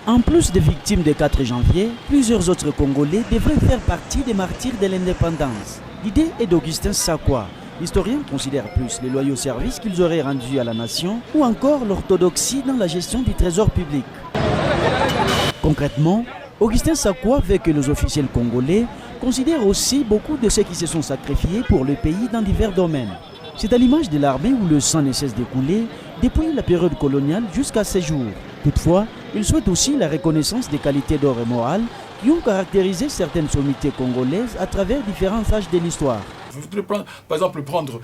En plus des victimes du 4 janvier, plusieurs autres Congolais devraient faire partie des martyrs de l'indépendance. L'idée est d'Augustin Sakwa. L'historien considère plus les loyaux services qu'ils auraient rendus à la nation ou encore l'orthodoxie dans la gestion du trésor public. Concrètement, Augustin Sakwa veut que les officiels congolais considèrent aussi beaucoup de ceux qui se sont sacrifiés pour le pays dans divers domaines. C'est à l'image de l'armée où le sang ne cesse de couler depuis la période coloniale jusqu'à ces jours. Toutefois, il souhaite aussi la reconnaissance des qualités d'or et morale qui ont caractérisé certaines sommités congolaises à travers différents âges de l'histoire. Je voudrais par exemple prendre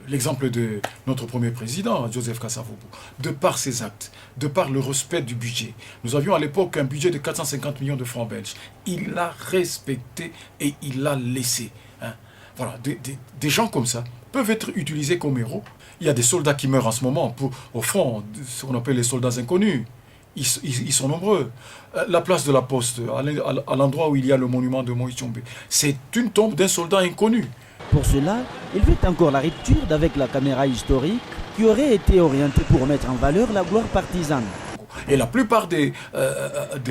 l'exemple de notre premier président, Joseph Kasavubu, de par ses actes, de par le respect du budget. Nous avions à l'époque un budget de 450 millions de francs belges. Il l'a respecté et il l'a laissé. Hein. Voilà, des gens comme ça peuvent être utilisés comme héros. Il y a des soldats qui meurent en ce moment, au fond, ce qu'on appelle les soldats inconnus. Ils sont nombreux. La place de la Poste, à l'endroit où il y a le monument de Moïse Tshombe, c'est une tombe d'un soldat inconnu. Pour cela, il veut encore la rupture d'avec la caméra historique qui aurait été orientée pour mettre en valeur la gloire partisane. Et la plupart des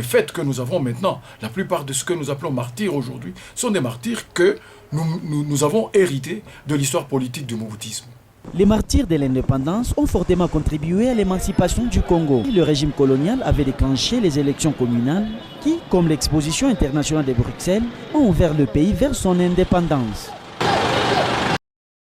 fêtes que nous avons maintenant, la plupart de ce que nous appelons martyrs aujourd'hui, sont des martyrs que nous avons hérités de l'histoire politique du moutisme. Les martyrs de l'indépendance ont fortement contribué à l'émancipation du Congo. Le régime colonial avait déclenché les élections communales qui, comme l'exposition internationale de Bruxelles, ont ouvert le pays vers son indépendance.